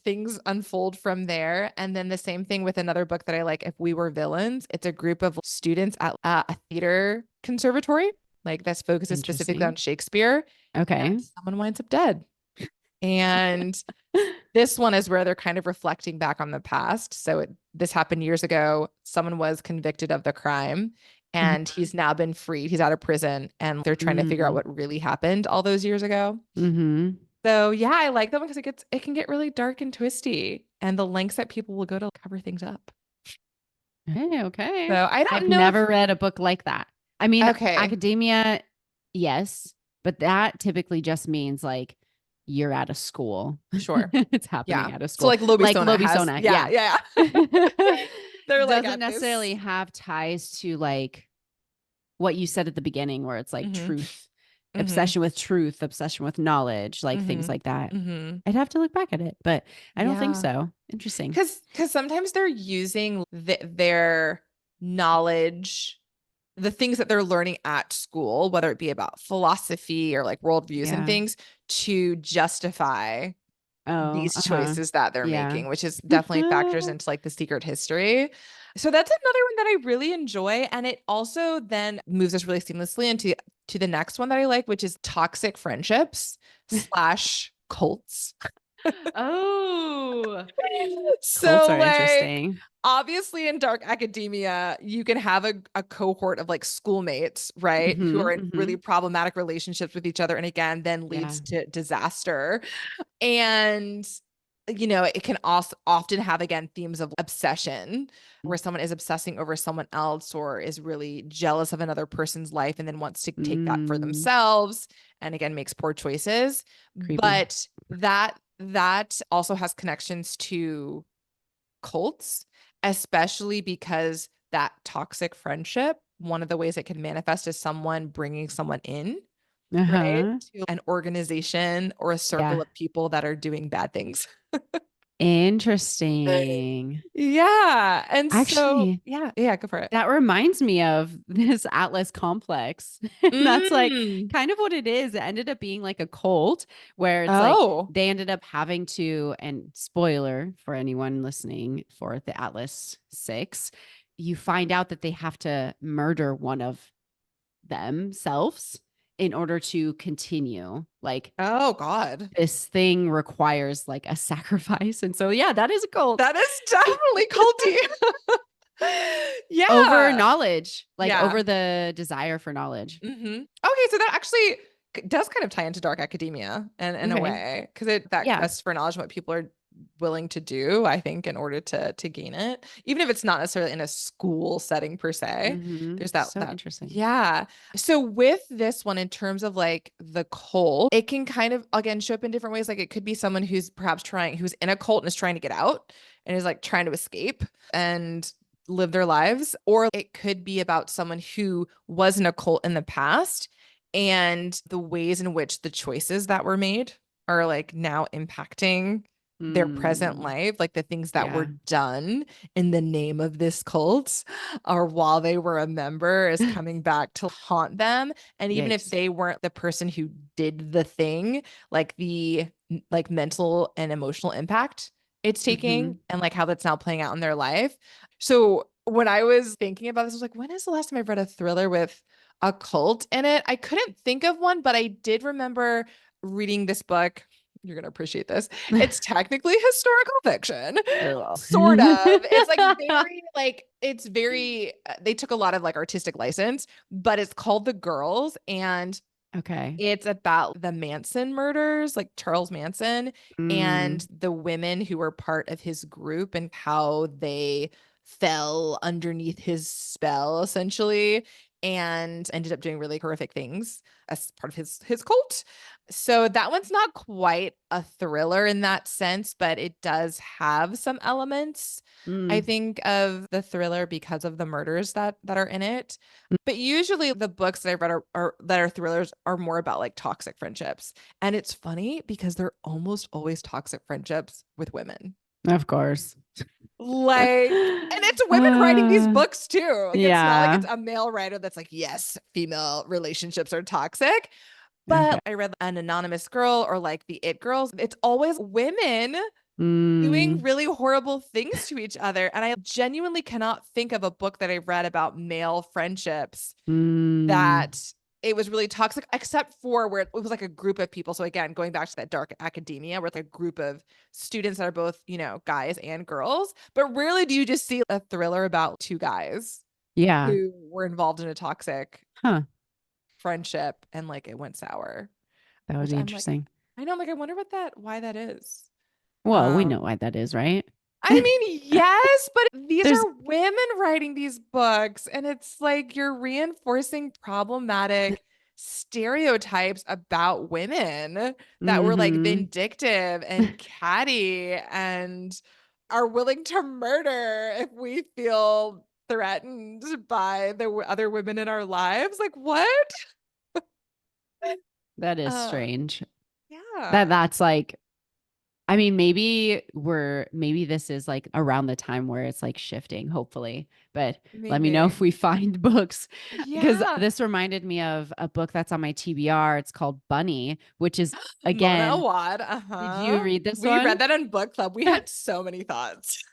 [SPEAKER 1] things unfold from there. And then the same thing with another book that I like, If We Were Villains. It's a group of students at a theater conservatory, like that focuses specifically on
[SPEAKER 2] Interesting.
[SPEAKER 1] Shakespeare, and
[SPEAKER 2] Okay.
[SPEAKER 1] someone winds up dead. And this one is where they're kind of reflecting back on the past. So this happened years ago. Someone was convicted of the crime and he's now been freed. He's out of prison and they're trying to figure out
[SPEAKER 2] Mm-hmm.
[SPEAKER 1] what really happened all those years ago.
[SPEAKER 2] Mm-hmm.
[SPEAKER 1] So yeah, I like that one because it can get really dark and twisty and the lengths that people will go to cover things up.
[SPEAKER 2] Hey, okay.
[SPEAKER 1] So I
[SPEAKER 2] I've
[SPEAKER 1] don't know
[SPEAKER 2] never read a book like that. I mean,
[SPEAKER 1] okay,
[SPEAKER 2] academia, yes, but that typically just means like you're at a school.
[SPEAKER 1] sure.
[SPEAKER 2] It's happening
[SPEAKER 1] Yeah.
[SPEAKER 2] at a
[SPEAKER 1] So
[SPEAKER 2] school.
[SPEAKER 1] like
[SPEAKER 2] Like
[SPEAKER 1] Lobizona has,
[SPEAKER 2] Lobizona,
[SPEAKER 1] yeah,
[SPEAKER 2] yeah.
[SPEAKER 1] yeah, yeah. They're like
[SPEAKER 2] Doesn't
[SPEAKER 1] at
[SPEAKER 2] necessarily
[SPEAKER 1] this.
[SPEAKER 2] have ties to like what you said at the beginning, where it's like
[SPEAKER 1] Mm-hmm.
[SPEAKER 2] truth,
[SPEAKER 1] Mm-hmm.
[SPEAKER 2] obsession with knowledge, like things
[SPEAKER 1] Mm-hmm.
[SPEAKER 2] like that.
[SPEAKER 1] Mm-hmm.
[SPEAKER 2] I'd have to look back at it, but I don't think
[SPEAKER 1] Yeah.
[SPEAKER 2] so. Interesting.
[SPEAKER 1] Because sometimes they're using their knowledge, the things that they're learning at school, whether it be about philosophy or like worldviews and
[SPEAKER 2] Yeah.
[SPEAKER 1] things, to justify
[SPEAKER 2] Oh,
[SPEAKER 1] these
[SPEAKER 2] uh-huh.
[SPEAKER 1] choices that they're
[SPEAKER 2] Yeah.
[SPEAKER 1] making, which is definitely factors into like the secret history. So that's another one that I really enjoy. And it also then moves us really seamlessly into to the next one that I like, which is toxic friendships slash cults.
[SPEAKER 2] Oh, cults
[SPEAKER 1] So
[SPEAKER 2] are
[SPEAKER 1] like
[SPEAKER 2] interesting.
[SPEAKER 1] obviously in dark academia, you can have a cohort of like schoolmates, right? Who are
[SPEAKER 2] Mhm,
[SPEAKER 1] in really
[SPEAKER 2] mhm.
[SPEAKER 1] problematic relationships with each other. And again, then
[SPEAKER 2] Yeah.
[SPEAKER 1] leads to disaster. And it can also often have again themes of obsession where someone is obsessing over someone else or is really jealous of another person's life and then wants to take that for
[SPEAKER 2] Mm,
[SPEAKER 1] themselves and again makes poor choices.
[SPEAKER 2] creepy.
[SPEAKER 1] But that also has connections to cults, especially because that toxic friendship, one of the ways it can manifest is someone bringing someone in, right?
[SPEAKER 2] Uh-huh.
[SPEAKER 1] To an organization or a
[SPEAKER 2] Yeah.
[SPEAKER 1] circle of people that are doing bad things.
[SPEAKER 2] Interesting.
[SPEAKER 1] Yeah. And so,
[SPEAKER 2] Actually,
[SPEAKER 1] yeah, yeah, go for it.
[SPEAKER 2] that reminds me of this Atlas complex. And that's like
[SPEAKER 1] Mm.
[SPEAKER 2] kind of what it is. It ended up being like a cult where it's like
[SPEAKER 1] Oh,
[SPEAKER 2] they ended up having to, and spoiler for anyone listening for the Atlas 6, you find out that they have to murder one of themselves in order to continue. Like
[SPEAKER 1] oh God.
[SPEAKER 2] this thing requires like a sacrifice. And so, yeah, that is a cult
[SPEAKER 1] That is definitely culty.
[SPEAKER 2] over
[SPEAKER 1] Yeah.
[SPEAKER 2] knowledge, like
[SPEAKER 1] Yeah.
[SPEAKER 2] over the desire for knowledge.
[SPEAKER 1] Okay, so that actually does kind of tie into dark academia and in a
[SPEAKER 2] Okay.
[SPEAKER 1] way because that
[SPEAKER 2] Yeah.
[SPEAKER 1] quest for knowledge and what people are willing to do, I think, in order to gain it, even if it's not necessarily in a school setting per se.
[SPEAKER 2] Mm-hmm.
[SPEAKER 1] There's
[SPEAKER 2] So
[SPEAKER 1] that
[SPEAKER 2] interesting.
[SPEAKER 1] yeah. So with this one, in terms of like the cult, it can kind of again show up in different ways. Like it could be someone who's perhaps who's in a cult and is trying to get out and is like trying to escape and live their lives, or it could be about someone who was in a cult in the past and the ways in which the choices that were made are like now impacting their present life, like the things that were
[SPEAKER 2] Yeah.
[SPEAKER 1] done in the name of this cult or while they were a member is coming back to haunt them. And even if
[SPEAKER 2] Yikes.
[SPEAKER 1] they weren't the person who did the thing, like the like mental and emotional impact it's taking and like how that's now playing out in their life. So when I was thinking about this, I was like, when is the last time I've read a thriller with a cult in it? I couldn't think of one, but I did remember reading this book. You're going to appreciate this. It's technically historical fiction, sort of. It's like very, like, it's very, they took a lot of like artistic license, but it's called The Girls. And
[SPEAKER 2] Okay.
[SPEAKER 1] it's about the Manson murders, like Charles Manson, and the women who were part of his group and how they fell underneath his spell, essentially, and ended up doing really horrific things as part of his cult. So that one's not quite a thriller in that sense, but it does have some elements, I think, of the thriller because of the murders that are in it. But usually the books that I've read are that are thrillers are more about like toxic friendships. And it's funny because they're almost always toxic friendships with women.
[SPEAKER 2] Of course.
[SPEAKER 1] Like, and it's women writing these books too. Like, it's not like
[SPEAKER 2] Yeah.
[SPEAKER 1] it's a male writer that's like, yes, female relationships are toxic.
[SPEAKER 2] Okay.
[SPEAKER 1] But I read An Anonymous Girl or like the It Girls. It's always women doing really horrible things to each other. And I genuinely cannot think of a book that I read about male friendships that it was really toxic, except for where it was like a group of people. So again, going back to that dark academia, where it's like a group of students that are both, you know, guys and girls. But rarely do you just see a thriller about two guys
[SPEAKER 2] Yeah.
[SPEAKER 1] who were involved in a toxic
[SPEAKER 2] Huh.
[SPEAKER 1] friendship and like it went sour.
[SPEAKER 2] That would
[SPEAKER 1] Which
[SPEAKER 2] be
[SPEAKER 1] I'm like,
[SPEAKER 2] interesting.
[SPEAKER 1] I know, I'm like, I wonder why that is.
[SPEAKER 2] Well, we
[SPEAKER 1] Um,
[SPEAKER 2] know why that is, right?
[SPEAKER 1] I mean, yes, but these
[SPEAKER 2] There's
[SPEAKER 1] are women writing these books, and it's like you're reinforcing problematic stereotypes about women that were like vindictive and catty and are willing to murder if we feel threatened by the other women in our lives. Like, what?
[SPEAKER 2] that is
[SPEAKER 1] Uh,
[SPEAKER 2] strange.
[SPEAKER 1] yeah,
[SPEAKER 2] That's like, I mean, maybe this is like around the time where it's like shifting, hopefully. But let me know
[SPEAKER 1] maybe.
[SPEAKER 2] if we find books, because
[SPEAKER 1] Yeah.
[SPEAKER 2] this reminded me of a book that's on my TBR. It's called Bunny, which is,
[SPEAKER 1] Mona
[SPEAKER 2] again,
[SPEAKER 1] Awad.
[SPEAKER 2] did you
[SPEAKER 1] Uh-huh.
[SPEAKER 2] read this
[SPEAKER 1] We read
[SPEAKER 2] one?
[SPEAKER 1] that in book club. We had so many thoughts.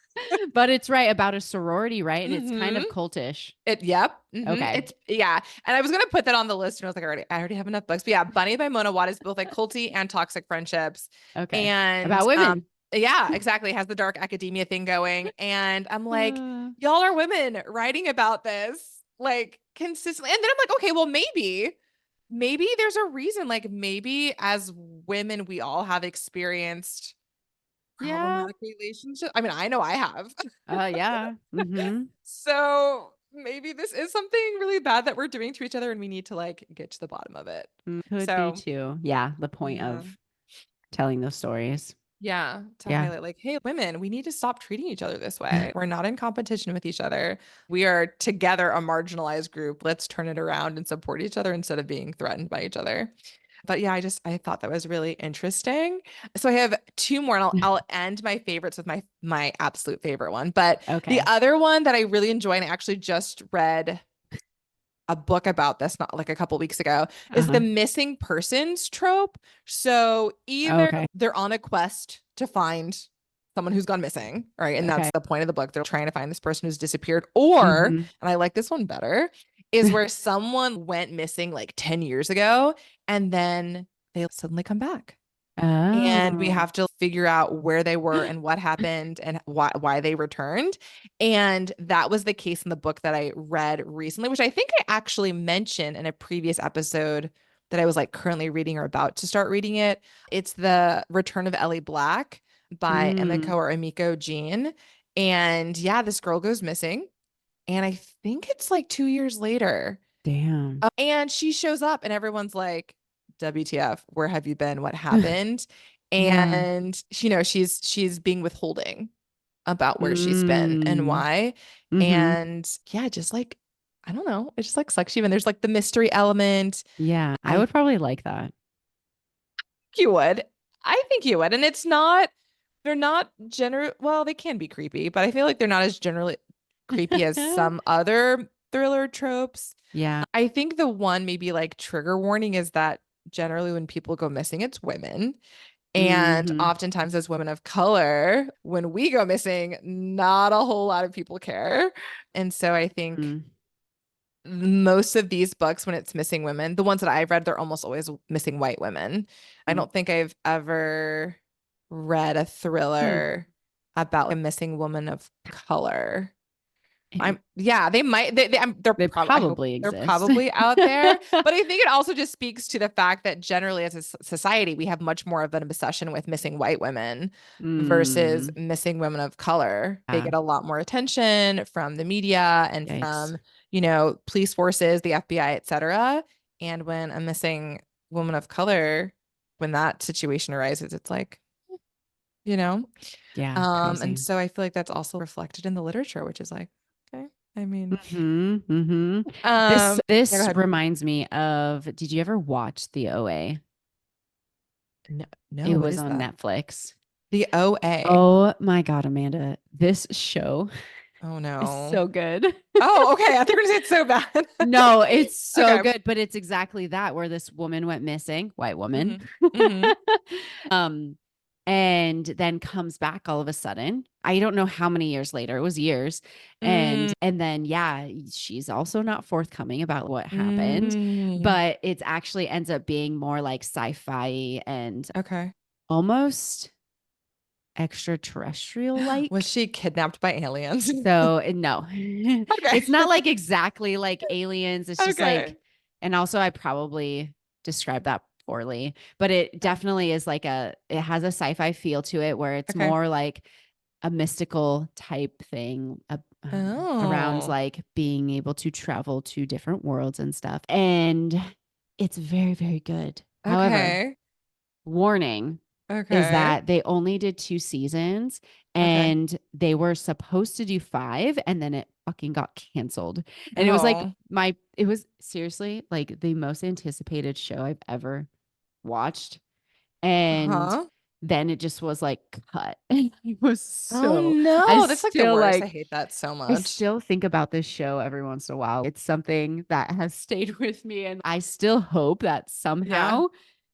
[SPEAKER 2] But it's right about a sorority, right? And it's kind
[SPEAKER 1] Mm-hmm.
[SPEAKER 2] of cultish.
[SPEAKER 1] Yep. Mm-hmm.
[SPEAKER 2] Okay.
[SPEAKER 1] It's yeah. And I was gonna put that on the list, and I was like, I already have enough books. But yeah, Bunny by Mona Awad is both like culty and toxic friendships.
[SPEAKER 2] Okay.
[SPEAKER 1] And
[SPEAKER 2] About women.
[SPEAKER 1] yeah, exactly. It has the dark academia thing going. And I'm like,
[SPEAKER 2] Uh,
[SPEAKER 1] y'all are women writing about this like consistently. And then I'm like, okay, well, maybe there's a reason. Like maybe as women, we all have experienced
[SPEAKER 2] yeah.
[SPEAKER 1] problematic relationships. I mean, I know I have.
[SPEAKER 2] Yeah.
[SPEAKER 1] So maybe this is something really bad that we're doing to each other and we need to like get to the bottom of it.
[SPEAKER 2] Could be
[SPEAKER 1] So,
[SPEAKER 2] too. Yeah. The point
[SPEAKER 1] yeah.
[SPEAKER 2] of telling those stories.
[SPEAKER 1] Yeah, to
[SPEAKER 2] Yeah.
[SPEAKER 1] highlight like, hey, women, we need to stop treating each other this way. We're not in competition with each other. We are together a marginalized group. Let's turn it around and support each other instead of being threatened by each other. But yeah, I thought that was really interesting. So I have two more, and I'll end my favorites with my absolute favorite one. But the
[SPEAKER 2] Okay.
[SPEAKER 1] other one that I really enjoy, and I actually just read a book about this not like a couple weeks ago, is the
[SPEAKER 2] Uh-huh.
[SPEAKER 1] missing persons trope. So either
[SPEAKER 2] Okay.
[SPEAKER 1] they're on a quest to find someone who's gone missing, right? And that's
[SPEAKER 2] Okay.
[SPEAKER 1] the point of the book. They're trying to find this person who's disappeared, or,
[SPEAKER 2] Mm-hmm.
[SPEAKER 1] and I like this one better, is where someone went missing like 10 years ago and then they suddenly come back. And we
[SPEAKER 2] Oh.
[SPEAKER 1] have to figure out where they were and what happened and why they returned. And that was the case in the book that I read recently, which I think I actually mentioned in a previous episode that I was like currently reading or about to start reading it. It's The Return of Ellie Black by Emiko or Emiko Jean. And yeah, this girl goes missing. And I think it's like 2 years later.
[SPEAKER 2] Damn.
[SPEAKER 1] And she shows up and everyone's like, WTF, where have you been? What happened?
[SPEAKER 2] Yeah.
[SPEAKER 1] And you know, she's being withholding about where she's been and
[SPEAKER 2] Mm.
[SPEAKER 1] why.
[SPEAKER 2] Mm-hmm.
[SPEAKER 1] And yeah, just like, I don't know, it just like sucks you in. There's like the mystery element.
[SPEAKER 2] Yeah. I
[SPEAKER 1] I
[SPEAKER 2] would probably like that.
[SPEAKER 1] think you would. I think you would. And it's not they're not well, they can be creepy, but I feel like they're not as generally creepy as some other thriller tropes.
[SPEAKER 2] Yeah.
[SPEAKER 1] I think the one maybe like trigger warning is that generally when people go missing, it's women. And
[SPEAKER 2] Mm-hmm.
[SPEAKER 1] oftentimes as women of color, when we go missing, not a whole lot of people care. And so I think
[SPEAKER 2] Mm.
[SPEAKER 1] most of these books, when it's missing women, the ones that I've read, they're almost always missing white women. I don't think I've ever read a
[SPEAKER 2] Hmm.
[SPEAKER 1] thriller about a missing woman of color.
[SPEAKER 2] And
[SPEAKER 1] They might they're
[SPEAKER 2] they
[SPEAKER 1] probably I hope
[SPEAKER 2] probably
[SPEAKER 1] they're
[SPEAKER 2] exist.
[SPEAKER 1] probably out there, but I think it also just speaks to the fact that generally as a society we have much more of an obsession with missing white women versus
[SPEAKER 2] Mm.
[SPEAKER 1] missing women of color. They
[SPEAKER 2] Yeah.
[SPEAKER 1] get a lot more attention from the media and
[SPEAKER 2] Yikes.
[SPEAKER 1] from, police forces, the FBI, etc. And when a missing woman of color, when that situation arises, it's like, you know,
[SPEAKER 2] Yeah.
[SPEAKER 1] and
[SPEAKER 2] Crazy.
[SPEAKER 1] so I feel like that's also reflected in the literature, which is like, okay. I mean,
[SPEAKER 2] Mm-hmm. Mm-hmm. This
[SPEAKER 1] um, yeah, go
[SPEAKER 2] this
[SPEAKER 1] ahead.
[SPEAKER 2] reminds me of, did you ever watch the OA?
[SPEAKER 1] No, no,
[SPEAKER 2] It
[SPEAKER 1] what
[SPEAKER 2] was
[SPEAKER 1] is
[SPEAKER 2] on
[SPEAKER 1] that?
[SPEAKER 2] Netflix.
[SPEAKER 1] The OA.
[SPEAKER 2] Oh my God, Amanda. This show
[SPEAKER 1] Oh
[SPEAKER 2] is
[SPEAKER 1] no.
[SPEAKER 2] so good.
[SPEAKER 1] Oh, okay. I think we're gonna say it's so bad.
[SPEAKER 2] No, it's so
[SPEAKER 1] Okay.
[SPEAKER 2] good, but it's exactly that, where this woman went missing, white woman.
[SPEAKER 1] Hmm. Hmm.
[SPEAKER 2] um, and then comes back all of a sudden. I don't know how many years later. It was years.
[SPEAKER 1] Mm,
[SPEAKER 2] And then yeah, she's also not forthcoming about what happened,
[SPEAKER 1] mm.
[SPEAKER 2] but it actually ends up being more like sci-fi and
[SPEAKER 1] Okay.
[SPEAKER 2] almost extraterrestrial
[SPEAKER 1] Was
[SPEAKER 2] like.
[SPEAKER 1] she kidnapped by aliens?
[SPEAKER 2] So no,
[SPEAKER 1] Okay.
[SPEAKER 2] it's not like exactly like aliens. It's just like,
[SPEAKER 1] Okay.
[SPEAKER 2] and also I probably described that poorly, but it
[SPEAKER 1] Okay.
[SPEAKER 2] definitely is like it has a sci-fi feel to it where it's
[SPEAKER 1] Okay.
[SPEAKER 2] more like a mystical type thing around
[SPEAKER 1] Oh.
[SPEAKER 2] like being able to travel to different worlds and stuff. And it's very, very good. However,
[SPEAKER 1] Okay.
[SPEAKER 2] warning is
[SPEAKER 1] Okay.
[SPEAKER 2] that they only did 2 seasons
[SPEAKER 1] Okay.
[SPEAKER 2] and they were supposed to do 5 and then it fucking got canceled. And it was like
[SPEAKER 1] Oh.
[SPEAKER 2] it was seriously like the most anticipated show I've ever watched. And
[SPEAKER 1] Huh?
[SPEAKER 2] then it just was like cut. It was
[SPEAKER 1] Oh
[SPEAKER 2] so, I
[SPEAKER 1] no. That's like the
[SPEAKER 2] still
[SPEAKER 1] worst. I
[SPEAKER 2] like,
[SPEAKER 1] hate that so
[SPEAKER 2] I
[SPEAKER 1] much.
[SPEAKER 2] still think about this show every once in a while. It's something that has stayed with me. And I still hope that
[SPEAKER 1] Yeah.
[SPEAKER 2] somehow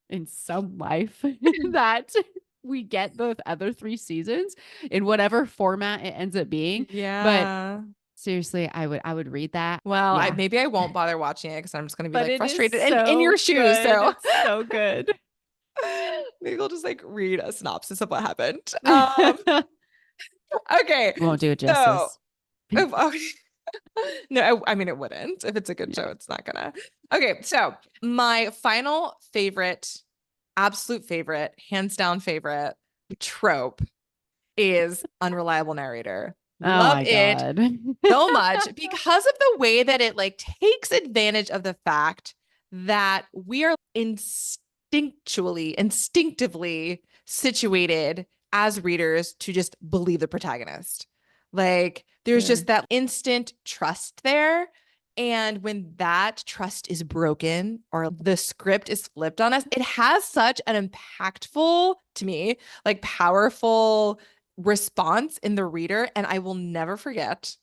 [SPEAKER 2] in some life that we get the other 3 seasons in whatever format it ends up being. But
[SPEAKER 1] Yeah.
[SPEAKER 2] seriously, I would read that.
[SPEAKER 1] Well,
[SPEAKER 2] Yeah.
[SPEAKER 1] maybe I won't bother watching it because I'm just gonna be
[SPEAKER 2] But
[SPEAKER 1] like
[SPEAKER 2] it is
[SPEAKER 1] frustrated and in
[SPEAKER 2] so
[SPEAKER 1] your shoes.
[SPEAKER 2] good.
[SPEAKER 1] So
[SPEAKER 2] It's so good.
[SPEAKER 1] maybe I'll just like read a synopsis of what happened. Okay.
[SPEAKER 2] Won't do it
[SPEAKER 1] So
[SPEAKER 2] justice.
[SPEAKER 1] okay. No, I mean it wouldn't. If it's a good
[SPEAKER 2] Yeah.
[SPEAKER 1] show, it's not gonna. Okay, so my final favorite, absolute favorite, hands down favorite trope is unreliable narrator.
[SPEAKER 2] Oh
[SPEAKER 1] Love
[SPEAKER 2] my
[SPEAKER 1] it
[SPEAKER 2] God.
[SPEAKER 1] so much because of the way that it like takes advantage of the fact that we are instinctively situated as readers to just believe the protagonist. Like there's
[SPEAKER 2] Sure.
[SPEAKER 1] just that instant trust there. And when that trust is broken or the script is flipped on us, it has such an impactful, to me, like powerful response in the reader. And I will never forget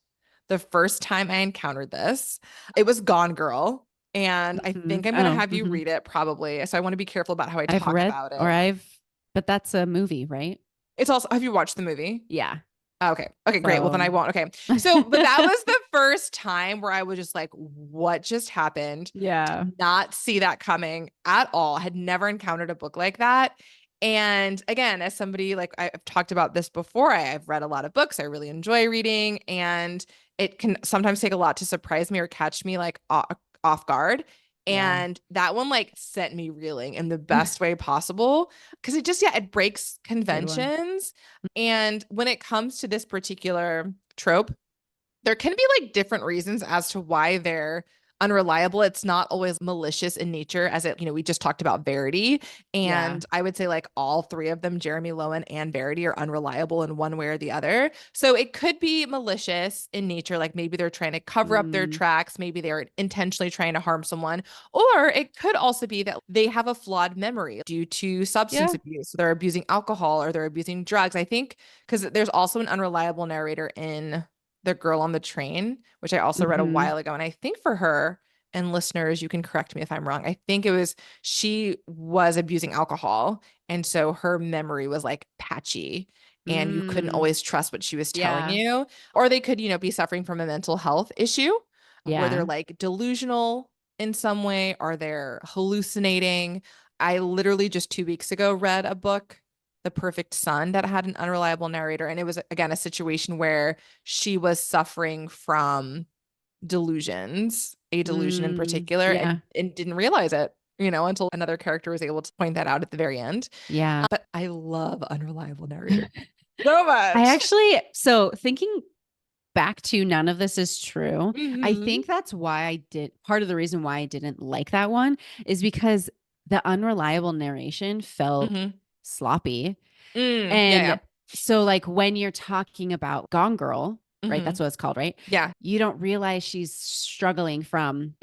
[SPEAKER 1] the first time I encountered this. It was Gone Girl. And I
[SPEAKER 2] Mhm.
[SPEAKER 1] think I'm going to
[SPEAKER 2] Oh,
[SPEAKER 1] have you read it probably. So I want to be careful about how I
[SPEAKER 2] I've
[SPEAKER 1] talk
[SPEAKER 2] read
[SPEAKER 1] about
[SPEAKER 2] or
[SPEAKER 1] it.
[SPEAKER 2] I've, but that's a movie, right?
[SPEAKER 1] It's also, have you watched the movie?
[SPEAKER 2] Yeah.
[SPEAKER 1] Okay. Okay, great. Well, then I
[SPEAKER 2] So
[SPEAKER 1] won't. Okay. So, but that was the first time where I was just like, what just happened?
[SPEAKER 2] yeah.
[SPEAKER 1] Did not see that coming at all. Had never encountered a book like that. And again, as somebody like I've talked about this before, I've read a lot of books. I really enjoy reading, and it can sometimes take a lot to surprise me or catch me like off guard.
[SPEAKER 2] Yeah.
[SPEAKER 1] And that one like sent me reeling in the best way possible because it just, yeah, it breaks
[SPEAKER 2] Good one.
[SPEAKER 1] conventions. And when it comes to this particular trope, there can be like different reasons as to why they're unreliable. It's not always malicious in nature, as it, we just talked about Verity. And I would say like all three of them, Jeremy Lowen and Verity, are unreliable in one way or the other. So it could be malicious in nature, like maybe they're trying to cover up their tracks, maybe they're intentionally trying to harm someone, or it could also be that they have a flawed memory due to substance abuse. So they're abusing alcohol or they're abusing drugs. I think because there's also an unreliable narrator in The Girl on the Train, which I also read a while ago. And I think for her, and listeners, you can correct me if I'm wrong, I think it was she was abusing alcohol. And so her memory was like patchy and you couldn't always trust what she was telling you. Or they could, be suffering from a mental health issue where they're like delusional in some way or they're hallucinating. I literally just 2 weeks ago read a book, The Perfect Son, that had an unreliable narrator. And it was, again, a situation where she was suffering from delusions, a delusion in particular, and didn't realize it, until another character was able to point that out at the very end.
[SPEAKER 2] Yeah.
[SPEAKER 1] But I love unreliable narrators so much.
[SPEAKER 2] I actually, so thinking back to none of this is true. I think that's why part of the reason why I didn't like that one is because the unreliable narration felt sloppy. And so like when you're talking about Gone Girl, right? That's what it's called, right?
[SPEAKER 1] Yeah.
[SPEAKER 2] You don't realize she's struggling from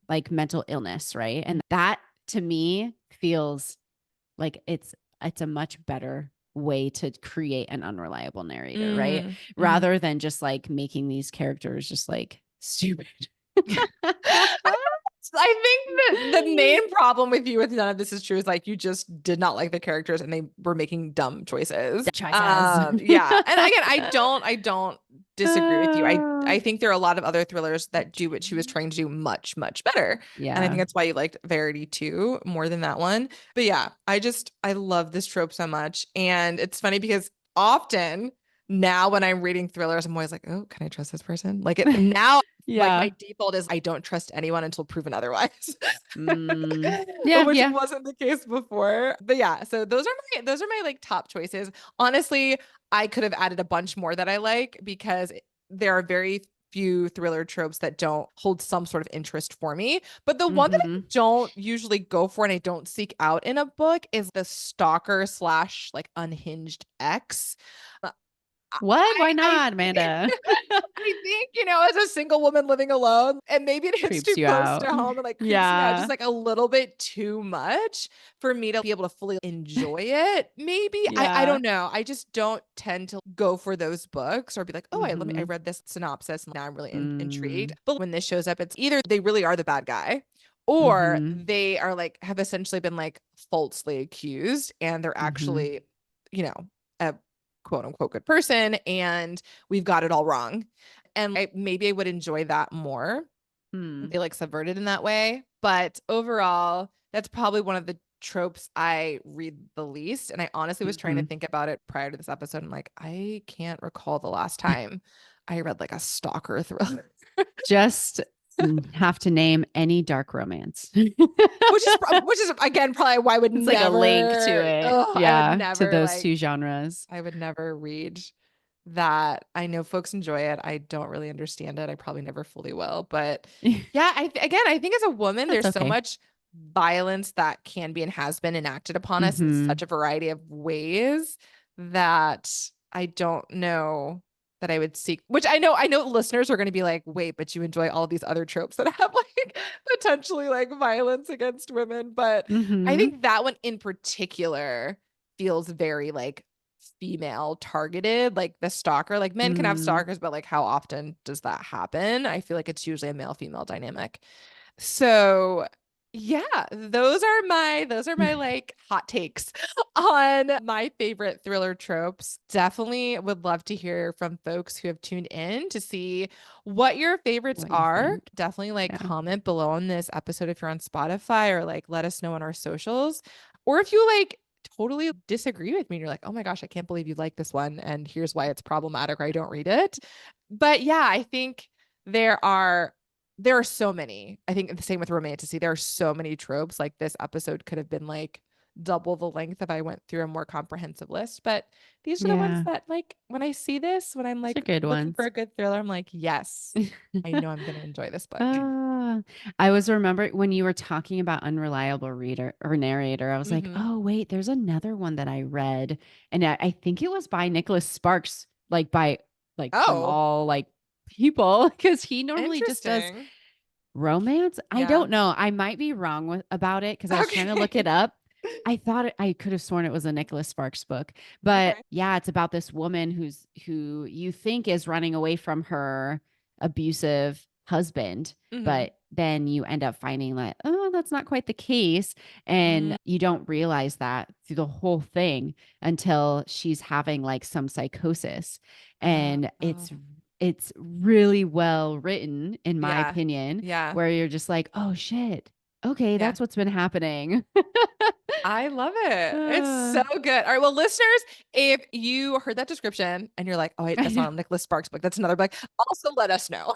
[SPEAKER 2] like mental illness, right? And that to me feels like it's a much better way to create an unreliable narrator, right? Rather than just like making these characters just like stupid.
[SPEAKER 1] I think the main problem with you with none of this is true is like you just did not like the characters and they were making dumb choices. Yeah. And again, I don't disagree with you. I think there are a lot of other thrillers that do what she was trying to do much, much better.
[SPEAKER 2] Yeah.
[SPEAKER 1] And I think that's why you liked Verity too, more than that one. But yeah, I love this trope so much. And it's funny because often now when I'm reading thrillers, I'm always like, oh, can I trust this person? Like now like my default is I don't trust anyone until proven otherwise. Which wasn't the case before. But yeah, so those are my like top choices. Honestly, I could have added a bunch more that I like because there are very few thriller tropes that don't hold some sort of interest for me. But the one that I don't usually go for and I don't seek out in a book is the stalker / like unhinged ex.
[SPEAKER 2] What? Why not, Amanda?
[SPEAKER 1] I think, as a single woman living alone, and maybe it hits too close to home and like creeps me out just like a little bit too much for me to be able to fully enjoy it. Maybe I don't know. I just don't tend to go for those books or be like, oh, I read this synopsis and now I'm really intrigued. But when this shows up, it's either they really are the bad guy or they are like have essentially been like falsely accused and they're actually, a quote unquote good person and we've got it all wrong. And maybe I would enjoy that more. They like subverted in that way. But overall, that's probably one of the tropes I read the least. And I honestly was trying to think about it prior to this episode. I'm like, I can't recall the last time I read like a stalker thriller.
[SPEAKER 2] Just have to name any dark romance.
[SPEAKER 1] which is again probably why I would
[SPEAKER 2] it's
[SPEAKER 1] never
[SPEAKER 2] like a link to it. To those two genres.
[SPEAKER 1] I would never read that. I know folks enjoy it. I don't really understand it. I probably never fully will. But yeah, I think as a woman, there's so much violence that can be and has been enacted upon us in such a variety of ways that I don't know that I would seek, which I know listeners are going to be like, wait, but you enjoy all these other tropes that have like potentially like violence against women. But I think that one in particular feels very like female targeted, like the stalker. Like men can have stalkers, but like how often does that happen? I feel like it's usually a male female dynamic. So yeah, those are my like hot takes on my favorite thriller tropes. Definitely would love to hear from folks who have tuned in to see what your favorites are. Definitely like comment below on this episode if you're on Spotify or like let us know on our socials. Or if you like totally disagree with me and you're like, oh my gosh, I can't believe you like this one and here's why it's problematic or I don't read it. But yeah, I think there are so many. I think the same with romanticy. There are so many tropes. Like this episode could have been like double the length if I went through a more comprehensive list. But these are the ones
[SPEAKER 2] Yeah.
[SPEAKER 1] that, like, when I see this, when I'm
[SPEAKER 2] These are
[SPEAKER 1] like
[SPEAKER 2] good
[SPEAKER 1] looking for
[SPEAKER 2] ones.
[SPEAKER 1] a good thriller, I'm like, yes, I know I'm going to enjoy this book.
[SPEAKER 2] I was remembering when you were talking about unreliable reader or narrator, I was like,
[SPEAKER 1] Mm-hmm.
[SPEAKER 2] oh, wait, there's another one that I read. And I think it was by Nicholas Sparks, like by from
[SPEAKER 1] Oh,
[SPEAKER 2] all like people, because he normally just does
[SPEAKER 1] interesting.
[SPEAKER 2] romance. I
[SPEAKER 1] Yeah.
[SPEAKER 2] don't know. I might be wrong about it because I was trying to look it
[SPEAKER 1] Okay.
[SPEAKER 2] up. I thought I could have sworn it was a Nicholas Sparks book, but
[SPEAKER 1] Okay.
[SPEAKER 2] yeah, it's about this woman who you think is running away from her abusive husband,
[SPEAKER 1] Mm-hmm.
[SPEAKER 2] but then you end up finding that, oh, that's not quite the case. And you don't realize that through the whole thing until she's having like some psychosis. And
[SPEAKER 1] Oh,
[SPEAKER 2] it's really well written, in my
[SPEAKER 1] yeah.
[SPEAKER 2] opinion,
[SPEAKER 1] Yeah.
[SPEAKER 2] where you're just like, oh shit. Okay,
[SPEAKER 1] Yeah.
[SPEAKER 2] that's what's been happening.
[SPEAKER 1] I love it. It's
[SPEAKER 2] Uh,
[SPEAKER 1] so good. All right. Well, listeners, if you heard that description and you're like, oh, wait,
[SPEAKER 2] I
[SPEAKER 1] that's
[SPEAKER 2] know.
[SPEAKER 1] not a Nicholas Sparks book, that's another book, also let us know.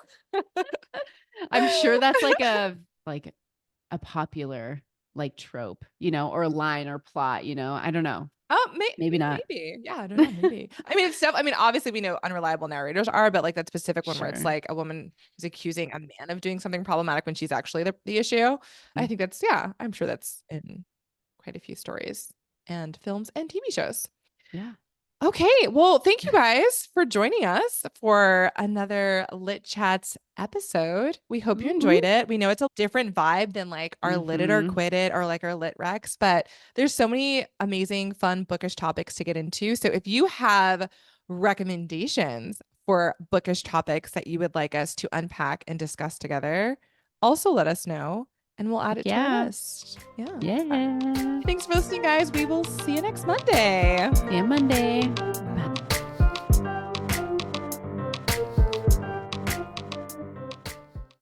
[SPEAKER 2] I'm sure that's like a popular like trope, or line or plot, I don't know.
[SPEAKER 1] Oh,
[SPEAKER 2] Maybe not.
[SPEAKER 1] maybe. Yeah, I don't know. Maybe. I mean, it's stuff. I mean, obviously, we know unreliable narrators are, but like that specific one where it's
[SPEAKER 2] Sure.
[SPEAKER 1] like a woman is accusing a man of doing something problematic when she's actually the issue. I think that's, yeah, I'm sure that's in quite a few stories and films and TV shows.
[SPEAKER 2] Yeah.
[SPEAKER 1] Okay, well, thank you guys for joining us for another Lit Chats episode. We hope you enjoyed it. We know it's a different vibe than like our Lit It or
[SPEAKER 2] Mm-hmm.
[SPEAKER 1] Quit It or like our Lit Recs, but there's so many amazing, fun, bookish topics to get into. So if you have recommendations for bookish topics that you would like us to unpack and discuss together, also let us know and we'll add
[SPEAKER 2] Heck
[SPEAKER 1] it to our
[SPEAKER 2] yeah.
[SPEAKER 1] list. Yeah.
[SPEAKER 2] Yeah.
[SPEAKER 1] Thanks for listening, guys. We will see you next Monday.
[SPEAKER 2] See you Monday.